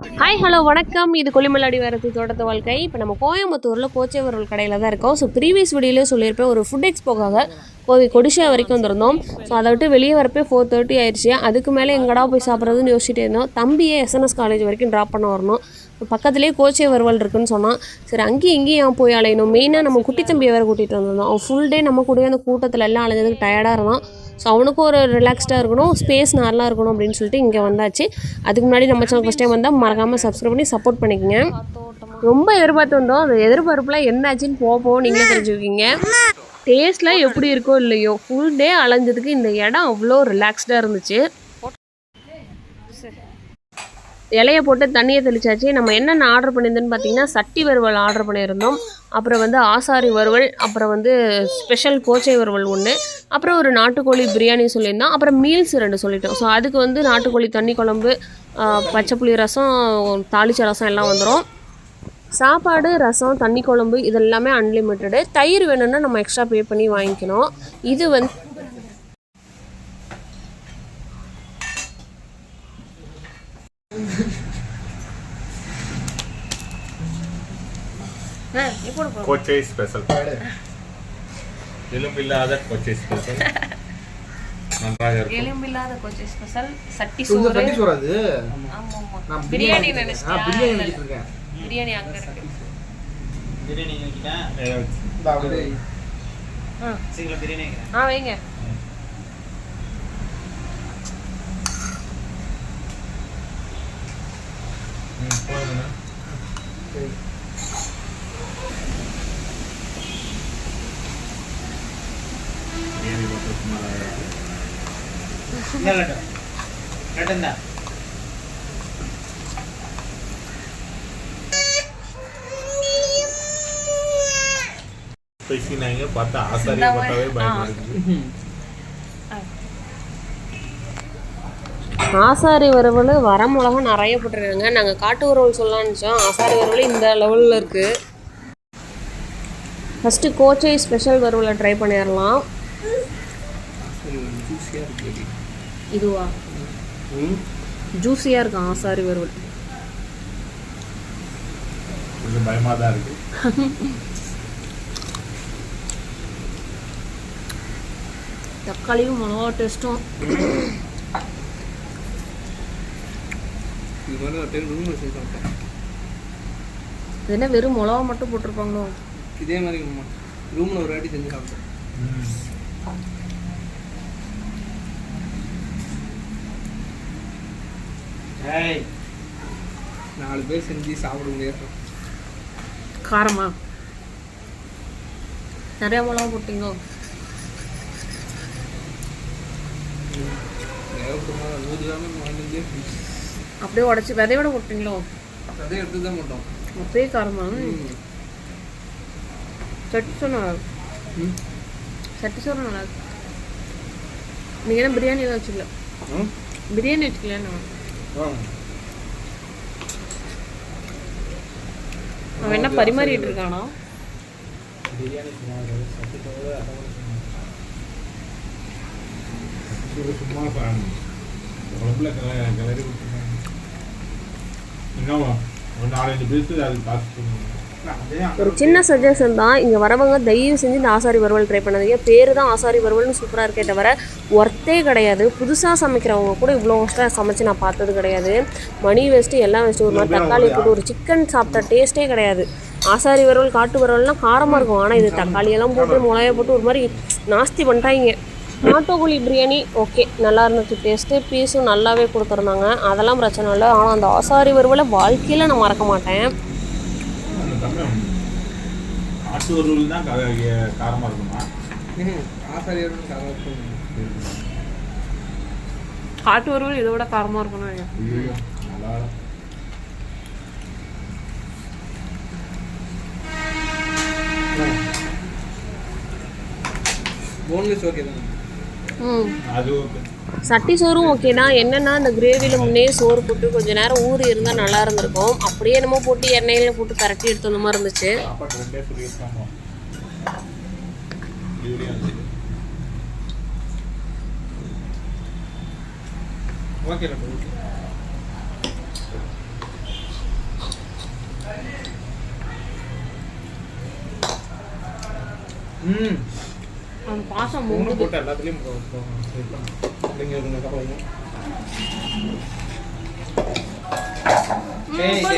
Hi hello வணக்கம். இது கொல்லிமலை வரது தோட்டத்து வாழ்க்கை. இப்போ நம்ம கோயம்புத்தூரில் கோச்சேவரல் கடையில் தான் இருக்கோம். ஸோ ப்ரீவியஸ் வீடியோலேயே சொல்லியிருப்பேன், ஒரு ஃபுட் எக்ஸ்போக்காக கோவை கொடிஷா வரைக்கும் வந்திருந்தோம். ஸோ அதை விட்டு வெளியே வரப்போ 4:30 ஆயிடுச்சு. அதுக்கு மேலே எங்கடா போய் சாப்பிட்றதுன்னு யோசிச்சுட்டே இருந்தோம். தம்பியை எஸ்என்எஸ் காலேஜ் வரைக்கும் ட்ராப் பண்ண வரணும். பக்கத்துலேயே கோச்சே வறுவல் இருக்குன்னு சொன்னான். சரி அங்கேயும் இங்கேயும் ஏன் போய் அலையணும், மெயினாக நம்ம குட்டி தம்பியை வேறு கூட்டிகிட்டு வந்திருந்தோம். அவன் ஃபுல் டே நம்ம கூட அந்த கூட்டத்தில் எல்லாம் அலைஞ்சதுக்கு டயர்டாக இருந்தான். ஸோ அவனுக்கும் ஒரு ரிலாக்ஸ்டாக இருக்கணும், ஸ்பேஸ் நல்லா இருக்கணும் அப்படின்னு சொல்லிட்டு இங்கே வந்தாச்சு. அதுக்கு முன்னாடி நம்ம சேனல் ஃபஸ்ட் டைம் வந்தால் மறக்காமல் சப்ஸ்கிரைப் பண்ணி சப்போர்ட் பண்ணிக்கங்க. ரொம்ப எதிர்பார்த்து வந்தோம். அந்த எதிர்பார்ப்பில் என்னாச்சுன்னு போவோம் நீங்களே தெரிஞ்சுக்கிங்க. டேஸ்ட்டில் எப்படி இருக்கோ இல்லையோ, ஃபுல் டே அலைஞ்சதுக்கு இந்த இடம் அவ்வளோ ரிலாக்ஸ்டாக இருந்துச்சு. இலையை போட்டு தண்ணியை தெளிச்சாச்சு. நம்ம என்னென்ன ஆர்டர் பண்ணியிருந்தோன்னு பார்த்தீங்கன்னா, சட்டி வறுவல் ஆர்டர் பண்ணியிருந்தோம். அப்புறம் ஆசாரி வறுவல், அப்புறம் ஸ்பெஷல் கோச்சை வறுவல் ஒன்று, அப்புறம் ஒரு நாட்டுக்கோழி பிரியாணி சொல்லியிருந்தோம். அப்புறம் மீல்ஸ் 2 சொல்லிட்டோம். ஸோ அதுக்கு நாட்டுக்கோழி தண்ணி குழம்பு, பச்சைப்புளி ரசம், தாளிச்ச ரசம் எல்லாம் வந்துடும். சாப்பாடு, ரசம், தண்ணி குழம்பு இதெல்லாமே அன்லிமிட்டடு. தயிர் வேணும்னா நம்ம எக்ஸ்ட்ரா பே பண்ணி வாங்கிக்கணும். இது கோச்சை ஸ்பெஷல், எலும்பில்லாத கோச்சை ஸ்பெஷல். நன்றாக இருக்கு. எலும்பில்லாத கோச்சை ஸ்பெஷல். சட்டி சோறு அது. ஆமா நான் பிரியாணி நினைச்சேன். பிரியாணி நினைச்சிட்டு இருக்கேன். பிரியாணி அங்க இருக்கு. பிரியாணி நினைக்கிட்டேன். இந்த அப்படியே சீக்கிரம் பிரியாணி வைங்க. போதுங்க. பார்த்தா ஆசாரி பார்த்தாவே பயப்படுது. ஆசாரி வறுவல் வரமிளகம் நிறைய போட்டிருக்காங்க. நாங்கள் காட்டு வறுவல் சொல்லலாம்னு நினச்சோம். ஆசாரி வறுவல் இந்த லெவலில் இருக்குது. ஃபஸ்ட்டு கோச்சை ஸ்பெஷல் வறுவலை ட்ரை பண்ணிடலாம். இதுவா ஜூஸியாக இருக்கும் ஆசாரி வறுவல். கொஞ்சம் பயமாக தான் இருக்கு. தக்காளியும் மிளகா டேஸ்ட்டும். இது என்ன வெறும் மிளகா மட்டும் போட்டிருப்பாங்களோ? இதே மாதிரி ரூமில் ஒரு வாட்டி செஞ்சு சாப்பிட்டேன். 4 பேர் செஞ்சு சாப்பிட முடியாது. காரமா நிறைய மிளகா போட்டீங்களோ? அப்படியே உடச்சி விதையோட போட்டீங்களோ? விதைய எடுத்து தான் போட்டோம். அப்படியே காரமா? சட்டி சோறு நல்லா சட்டி சோறு நல்லா இருக்கு. நீங்கள் என்ன பிரியாணி எதாவது வச்சுக்கல? பிரியாணி வச்சுக்கலையா? அவன் என்ன பரிமாறிட்டு இருக்கானா? சும்மா குழம்புல கிளறி விட்டுருக்காங்க. இன்னும் ஒரு 4-5 பீஸு அது காசு. ஒரு சின்ன சஜஷன் தான், இங்கே வரவங்க தயவு செஞ்சு இந்த ஆசாரி வறுவல் ட்ரை பண்ணாதீங்க. பேர் தான் ஆசாரி வறுவல்னு சூப்பராக இருக்கே தவிர ஒர்த்தே கிடையாது. புதுசாக சமைக்கிறவங்க கூட இவ்வளோ ஒர்ஸ்ட்டாக சமைச்சு நான் பார்த்தது கிடையாது. மணி வேஸ்ட்டு எல்லாம் வேஸ்ட்டு. ஒரு மாதிரி தக்காளி போட்டு ஒரு சிக்கன் சாப்பிட்ட டேஸ்ட்டே கிடையாது. ஆசாரி வறுவல் காட்டு வறுவல்னால் காரமாக இருக்கும். ஆனால் இது தக்காளியெல்லாம் போட்டு மிளகாய போட்டு ஒரு மாதிரி நாஸ்தி பண்ணிட்டாங்க. நாட்டுக்கோழி பிரியாணி ஓகே, நல்லா இருந்துச்சு. டேஸ்ட்டு பீஸும் நல்லாவே கொடுத்துருந்தாங்க, அதெல்லாம் பிரச்சனை இல்லை. ஆனால் அந்த ஆசாரி வறுவலை வாழ்க்கையில் நான் மறக்க மாட்டேன். காட்டு வறுவல் தான் காரமாக இருக்குமா? ஆசாரி வறுவல் காரமாக இருக்கும். காட்டு வறுவல் இதோட காரமாக இருக்கணும். போன்லெஸ் ஓகே தான். சட்டி சோறும் ஓகே தான். என்னென்னா அந்த கிரேவியில் முன்னே சோறு போட்டு கொஞ்சம் நேரம் ஊறி இருந்தால் நல்லா இருந்திருக்கும். அப்படியே என்னமோ போட்டு எண்ணெயில் போட்டு பரட்டி எடுத்து வந்த மாதிரி இருந்துச்சு. ஓகே. ம் அந்த பாசம் மூணு மூங்குது. போட்டு எல்லாத்துலேயும்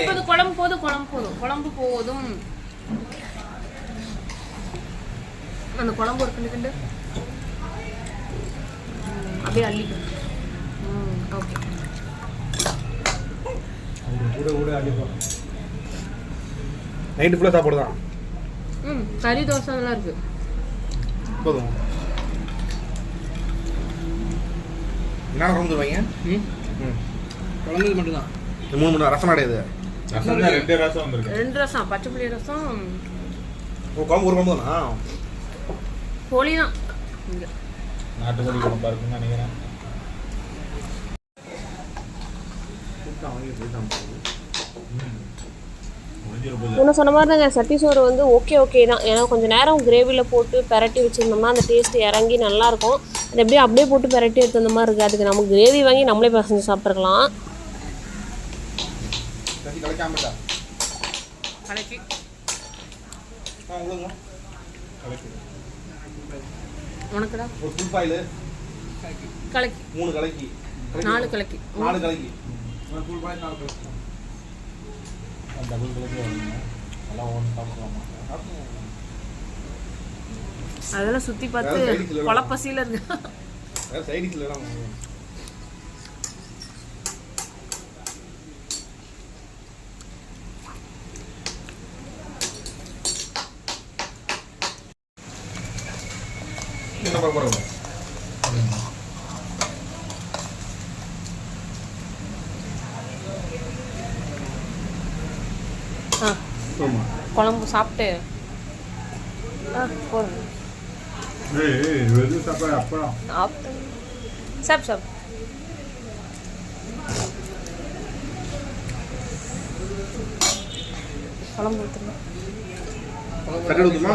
போது குழம்பு போதும், குழம்பு போதும், குழம்பு போதும். அந்த குழம்பு ஒரு கிண்டு கிண்டு அப்படியே அள்ளிக்கும். ஓகே. கூட கூட அடிப்போம். நைட்டு ஃபுல்லாக சாப்பாடு தான். கறி தோசை நல்லா இருக்கு. போதும். என்ன குழம்பு வைங்க? குழம்பு மட்டும்தான். 3 மணி ரசம் கிடையாது. ரசம் தான் 2 ரசம் வந்திருக்கு. 2 ரசம், பச்சை புளி ரசம். குழம்பு ஒரு குழம்பு தானா? கோழி தான் இங்க. நாட்டுக்கோழி குழம்பா இருக்குன்னு நினைக்கிறேன். முன்ன சொன்ன மாதிரி தாங்க சட்டி சோறு வந்து ஓகே தான். ஏன்னா கொஞ்சம் நேரம் கிரேவியில் போட்டு பெரட்டி வச்சுருந்தோம்னா அந்த டேஸ்ட் இறங்கி நல்லாயிருக்கும். அது எப்படியே அப்படியே போட்டு பெரட்டி எடுத்து அந்த மாதிரி இருக்குது. அதுக்கு நம்ம கிரேவி வாங்கி நம்மளே பசங்க சாப்பிட்ருக்கலாம். கலக்கி உனக்குடா ஒரு ஃபுல் பாயில் கலக்கி 3 கலக்கி 4 கலக்கி 4 கலக்கி ஒரு ஃபுல் பாயில் 4 கலக்கி டபுள் கலக்கி வருங்க. எல்லாம் ஒன்று சாப்பிடலாமா? அதெல்லாம் சுற்றி பார்த்து கொலப்பசியில் இருக்கு. சைடிஸ் இல்லைனா என்ன பார்க்க போகிறோம்? குழம்பு சாப்பிட்டு போதும். சாப் குழம்பு ஊற்றுமா? தட்டு ஊற்றுமா?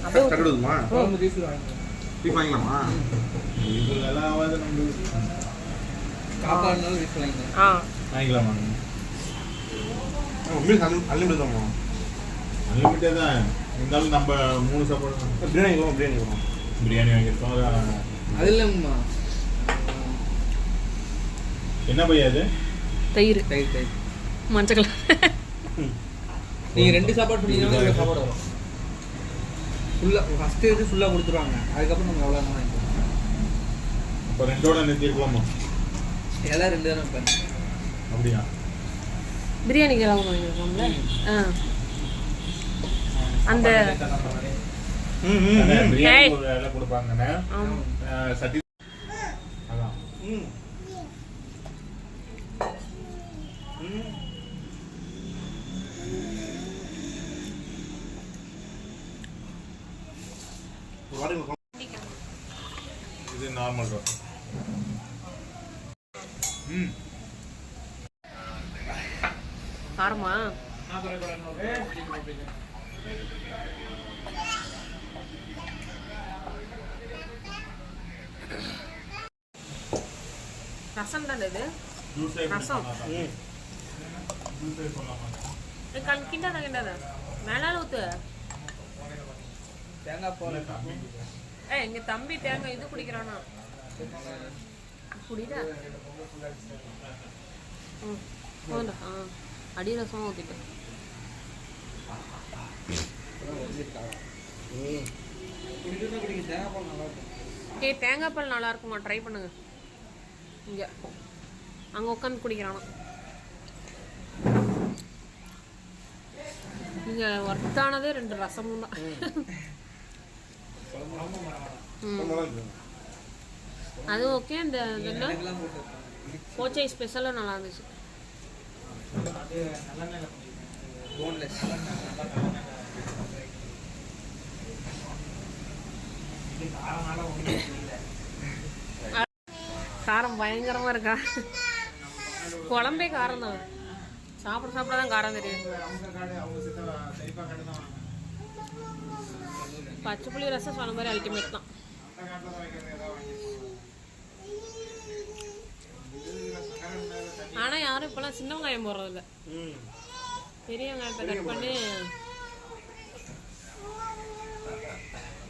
அப்படியே தட்டு ஊற்றுமா? குழம்பு பீஃப் வாங்கிக்கலாமா? இதெல்லாம் நம்ம சாப்பாடுனாலும் பீஃப் வாங்கிக்கலாம். வாங்கிக்கலாமா? மீல்ஸ் அன்லிமிட்டட் தான்மா. அன்லிமிட்டட் தான் இருந்தாலும் நம்ம 3 சாப்பாடு பிரியாணி வாங்கியிருக்கோம். அது இல்லைம்மா. என்ன பையா அது? தயிர் தயிர் மஞ்சள் கலர். நீங்கள் 2 சாப்பாடு சொன்னீங்கன்னா 2 சாப்பாடு வரும். ஃபுல்லாக ஃபஸ்ட்டு இது ஃபுல்லாக கொடுத்துருவாங்க. அதுக்கப்புறம் நம்ம எவ்வளோ வாங்கிக்கலாம். அப்போ 2ஓட நிறுத்திருக்கலாமா? எல்லாம் 2 தானே வைப்பேன். அப்படியா? பிரியாணி கிழங்கு வாங்கியிருக்கோம்ல. அந்த பிரியாணி ஒரு வேலை கொடுப்பாங்கண்ணே. சட்டி அதான் இது நார்மல் ரசம். காரமா? ரசம் தானே இது? ரசம் கிண்டாத மேலால ஊத்து. தேங்காய் போல எங்க தம்பி தேங்காய் இது குடிக்கிறானா? குடிடா. போதும். அடி ரசம் ஊத்திட்டு தேங்காய் பால் நல்லா இருக்குமா? ட்ரை பண்ணுங்க. இங்க அங்க உட்காந்து குடிக்கிறானா? நீங்க ஒர்த்தானதே 2 ரசமும் தான். அது ஓகே. இந்த கோச்சை ஸ்பெஷலாக நல்லா இருந்துச்சு. காரம் பயங்கரமா இருக்கா? குழம்பே காரம் தான். சாப்பிடாதான் காரம் தெரியும். பச்சை புளி ரசம் சொன்ன மாதிரி அல்டிமேட் தான். ஆனா யாரும் இப்பெல்லாம் சின்ன வெங்காயம் போடுறதில்ல. பெரிய வெங்காயத்தை கட் பண்ணி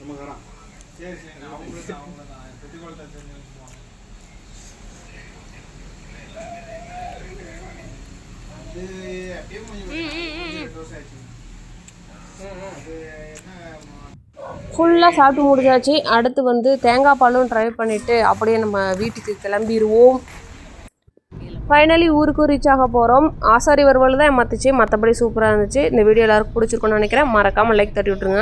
சரி சரி அவங்க பெட்டிக்கோளத்தை செஞ்சு அது அப்படியே கொஞ்சம் 2 வருஷம் ஆச்சு. அது என்ன ஃபுல்லாக சாப்பிட்டு முடிஞ்சாச்சு. அடுத்து வந்து தேங்காய் பாலும் ட்ரை பண்ணிவிட்டு அப்படியே நம்ம வீட்டுக்கு கிளம்பிடுவோம். ஃபைனலி ஊருக்கு ரீச் ஆக போகிறோம். ஆசாரி வறுவல் தான் ஏமாத்துச்சு, மற்றபடி சூப்பராக இருந்துச்சு. இந்த வீடியோ எல்லாருக்கும் பிடிச்சிருக்குன்னு நினைக்கிறேன். மறக்காமல் லைக் தட்டி விட்ருங்க.